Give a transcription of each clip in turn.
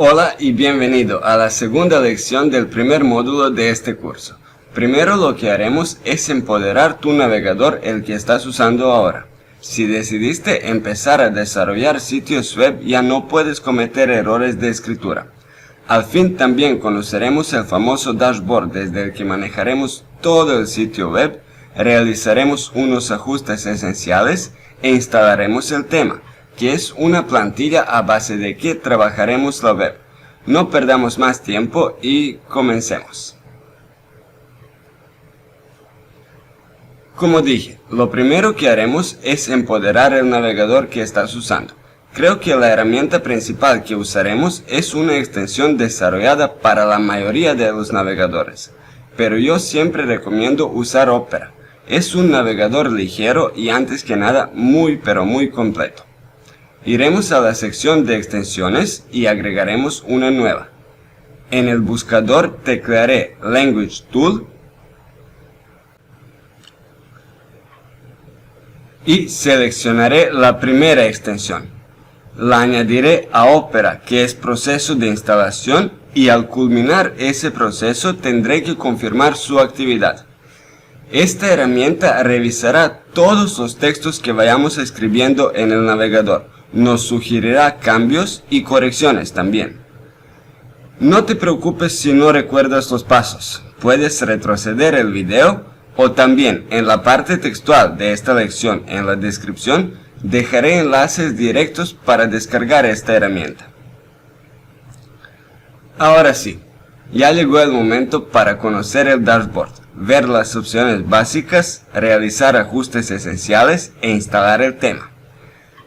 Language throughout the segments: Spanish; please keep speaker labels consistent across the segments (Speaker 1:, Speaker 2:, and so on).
Speaker 1: Hola y bienvenido a la segunda lección del primer módulo de este curso. Primero lo que haremos es empoderar tu navegador, el que estás usando ahora. Si decidiste empezar a desarrollar sitios web, ya no puedes cometer errores de escritura. Al fin también conoceremos el famoso dashboard desde el que manejaremos todo el sitio web, realizaremos unos ajustes esenciales e instalaremos el tema, que es una plantilla a base de que trabajaremos la web. No perdamos más tiempo y comencemos. Como dije, lo primero que haremos es empoderar el navegador que estás usando. Creo que la herramienta principal que usaremos es una extensión desarrollada para la mayoría de los navegadores, pero yo siempre recomiendo usar Opera. Es un navegador ligero y antes que nada muy completo. Iremos a la sección de extensiones y agregaremos una nueva. En el buscador teclearé Language Tool y seleccionaré la primera extensión. La añadiré a Opera, que es proceso de instalación, y al culminar ese proceso tendré que confirmar su actividad. Esta herramienta revisará todos los textos que vayamos escribiendo en el navegador. Nos sugerirá cambios y correcciones también. No te preocupes si no recuerdas los pasos. Puedes retroceder el video o también en la parte textual de esta lección en la descripción dejaré enlaces directos para descargar esta herramienta. Ahora sí, ya llegó el momento para conocer el dashboard, ver las opciones básicas, realizar ajustes esenciales e instalar el tema.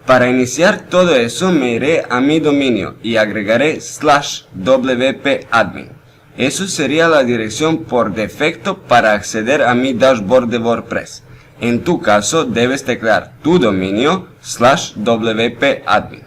Speaker 1: Para iniciar todo eso me iré a mi dominio y agregaré /wp-admin. Eso sería la dirección por defecto para acceder a mi dashboard de WordPress. En tu caso debes teclear tu dominio /wp-admin.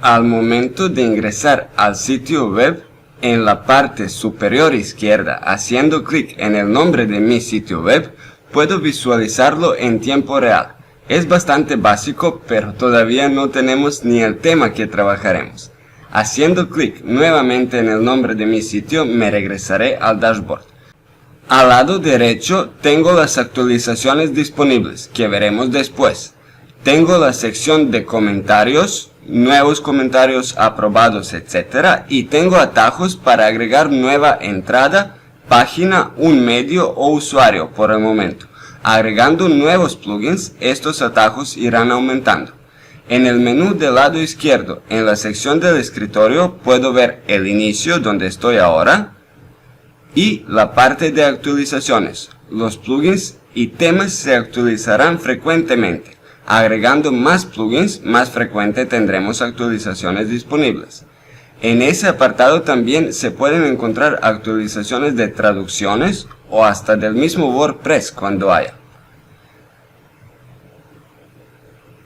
Speaker 1: Al momento de ingresar al sitio web, en la parte superior izquierda, haciendo clic en el nombre de mi sitio web, puedo visualizarlo en tiempo real. Es bastante básico, pero todavía no tenemos ni el tema que trabajaremos. Haciendo clic nuevamente en el nombre de mi sitio, me regresaré al dashboard. Al lado derecho tengo las actualizaciones disponibles, que veremos después. Tengo la sección de comentarios, nuevos comentarios aprobados, etc. Y tengo atajos para agregar nueva entrada, página, un medio o usuario por el momento. Agregando nuevos plugins, estos atajos irán aumentando. En el menú del lado izquierdo, en la sección del escritorio, puedo ver el inicio donde estoy ahora y la parte de actualizaciones. Los plugins y temas se actualizarán frecuentemente. Agregando más plugins, más frecuente tendremos actualizaciones disponibles. En ese apartado también se pueden encontrar actualizaciones de traducciones o hasta del mismo WordPress cuando haya.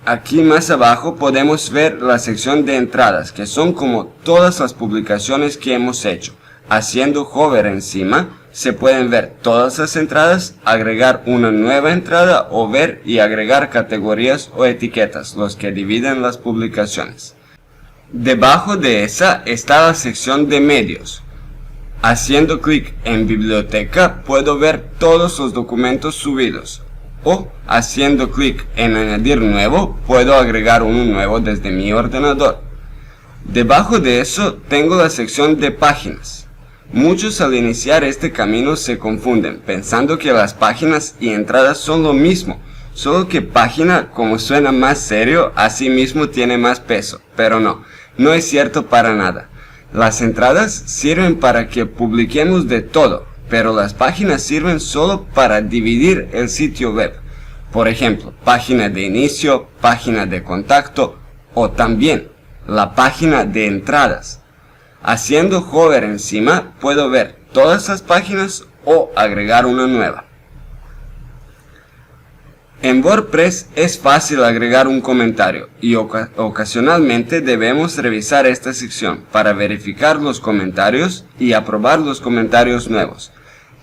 Speaker 1: Aquí más abajo podemos ver la sección de entradas, que son como todas las publicaciones que hemos hecho. Haciendo hover encima, se pueden ver todas las entradas, agregar una nueva entrada o ver y agregar categorías o etiquetas, los que dividen las publicaciones. Debajo de esa está la sección de medios. Haciendo clic en biblioteca puedo ver todos los documentos subidos. O haciendo clic en añadir nuevo puedo agregar uno nuevo desde mi ordenador. Debajo de eso tengo la sección de páginas. Muchos al iniciar este camino se confunden, pensando que las páginas y entradas son lo mismo, solo que página, como suena más serio, así mismo tiene más peso, pero no es cierto para nada. Las entradas sirven para que publiquemos de todo, pero las páginas sirven solo para dividir el sitio web. Por ejemplo, página de inicio, página de contacto o también la página de entradas. Haciendo hover encima puedo ver todas las páginas o agregar una nueva. En WordPress es fácil agregar un comentario y ocasionalmente debemos revisar esta sección para verificar los comentarios y aprobar los comentarios nuevos.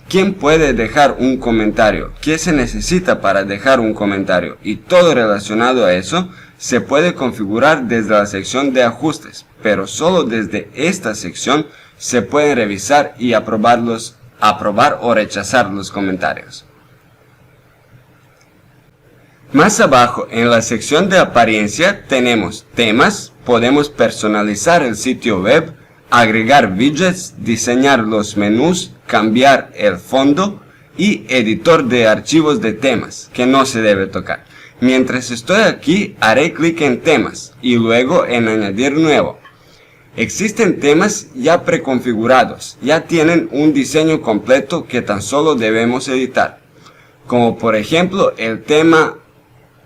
Speaker 1: quién puede dejar un comentario, qué se necesita para dejar un comentario y todo relacionado a eso se puede configurar desde la sección de ajustes, pero solo desde esta sección se pueden revisar y aprobar o rechazar los comentarios. Más abajo en la sección de apariencia tenemos temas, podemos personalizar el sitio web, agregar widgets, diseñar los menús, cambiar el fondo y editor de archivos de temas que no se debe tocar. Mientras estoy aquí haré clic en temas y luego en añadir nuevo. Existen temas ya preconfigurados, ya tienen un diseño completo que tan solo debemos editar, como por ejemplo el tema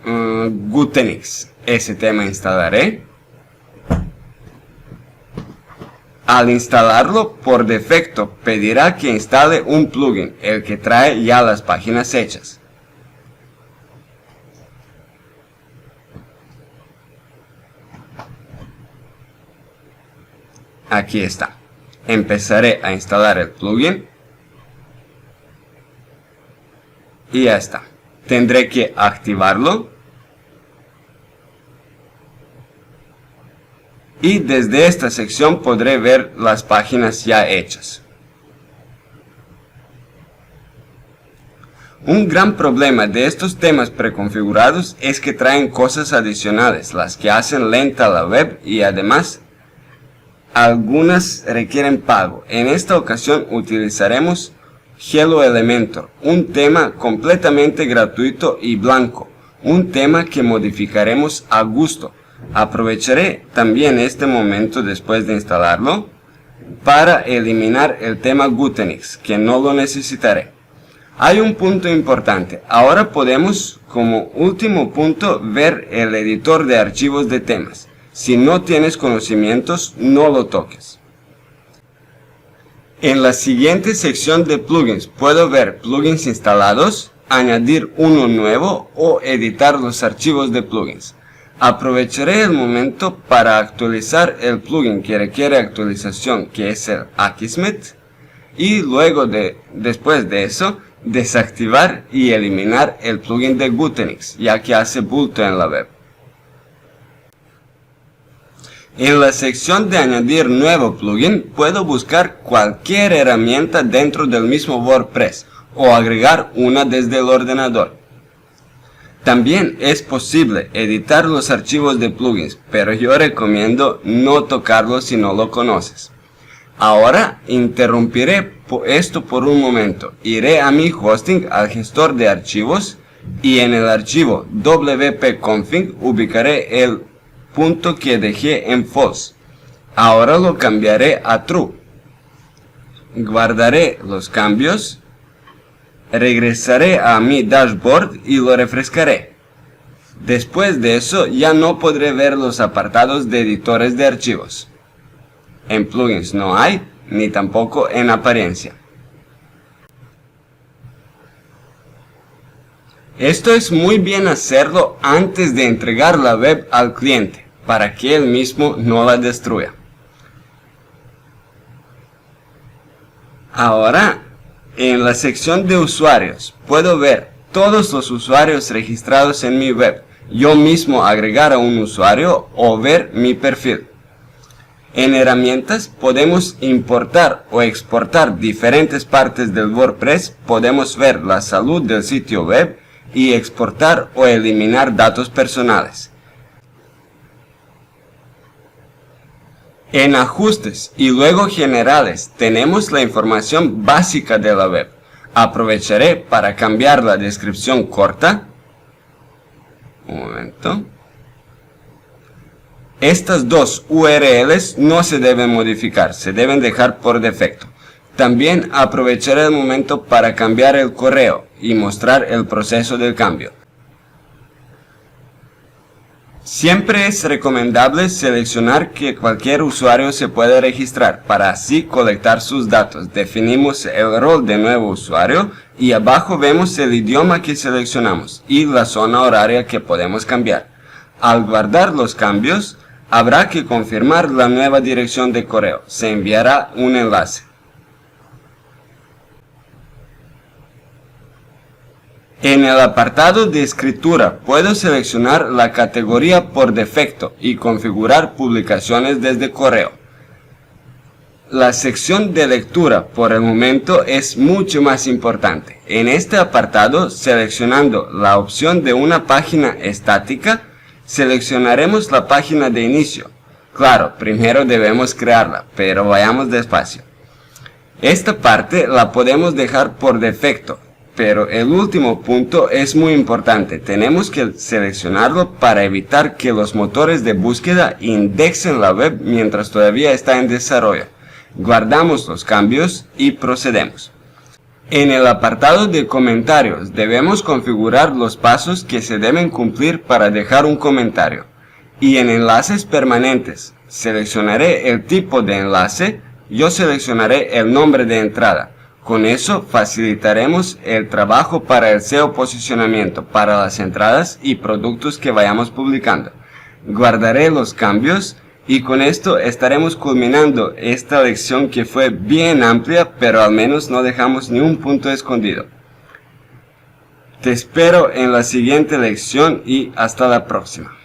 Speaker 1: Gutenix. Ese tema instalaré. Al instalarlo, por defecto pedirá que instale un plugin, el que trae ya las páginas hechas. Aquí está. Empezaré a instalar el plugin. Y ya está. Tendré que activarlo. Y desde esta sección podré ver las páginas ya hechas. Un gran problema de estos temas preconfigurados es que traen cosas adicionales, las que hacen lenta la web y además algunas requieren pago. En esta ocasión utilizaremos Hello Elementor, un tema completamente gratuito y blanco, un tema que modificaremos a gusto. Aprovecharé también este momento después de instalarlo para eliminar el tema Gutenix, que no lo necesitaré. Hay un punto importante. Ahora podemos, como último punto, ver el editor de archivos de temas. Si no tienes conocimientos, no lo toques. En la siguiente sección de plugins puedo ver plugins instalados, añadir uno nuevo o editar los archivos de plugins. Aprovecharé el momento para actualizar el plugin que requiere actualización, que es el Akismet, y luego después de eso, desactivar y eliminar el plugin de Gutenix, ya que hace bulto en la web. En la sección de añadir nuevo plugin, puedo buscar cualquier herramienta dentro del mismo WordPress, o agregar una desde el ordenador. También es posible editar los archivos de plugins, pero yo recomiendo no tocarlo si no lo conoces. Ahora interrumpiré esto por un momento. Iré a mi hosting, al gestor de archivos, y en el archivo wp-config ubicaré el punto que dejé en false. Ahora lo cambiaré a true. Guardaré los cambios. Regresaré a mi dashboard y lo refrescaré. Después de eso ya no podré ver los apartados de editores de archivos. En plugins no hay, ni tampoco en apariencia. Esto es muy bien hacerlo antes de entregar la web al cliente, para que él mismo no la destruya. Ahora, en la sección de usuarios, puedo ver todos los usuarios registrados en mi web, yo mismo agregar a un usuario o ver mi perfil. En herramientas podemos importar o exportar diferentes partes del WordPress, podemos ver la salud del sitio web y exportar o eliminar datos personales. En ajustes y luego generales tenemos la información básica de la web. Aprovecharé para cambiar la descripción corta. Un momento. Estas dos URLs no se deben modificar, se deben dejar por defecto. También aprovecharé el momento para cambiar el correo y mostrar el proceso del cambio. Siempre es recomendable seleccionar que cualquier usuario se puede registrar para así colectar sus datos. Definimos el rol de nuevo usuario y abajo vemos el idioma que seleccionamos y la zona horaria que podemos cambiar. Al guardar los cambios, habrá que confirmar la nueva dirección de correo. Se enviará un enlace. En el apartado de escritura puedo seleccionar la categoría por defecto y configurar publicaciones desde correo. La sección de lectura por el momento es mucho más importante. En este apartado, seleccionando la opción de una página estática, seleccionaremos la página de inicio. Claro, primero debemos crearla, pero vayamos despacio. Esta parte la podemos dejar por defecto, pero el último punto es muy importante. Tenemos que seleccionarlo para evitar que los motores de búsqueda indexen la web mientras todavía está en desarrollo. Guardamos los cambios y procedemos. En el apartado de comentarios debemos configurar los pasos que se deben cumplir para dejar un comentario. Y en enlaces permanentes, seleccionaré el tipo de enlace, yo seleccionaré el nombre de entrada. Con eso facilitaremos el trabajo para el SEO posicionamiento, para las entradas y productos que vayamos publicando. Guardaré los cambios y con esto estaremos culminando esta lección que fue bien amplia, pero al menos no dejamos ni un punto escondido. Te espero en la siguiente lección y hasta la próxima.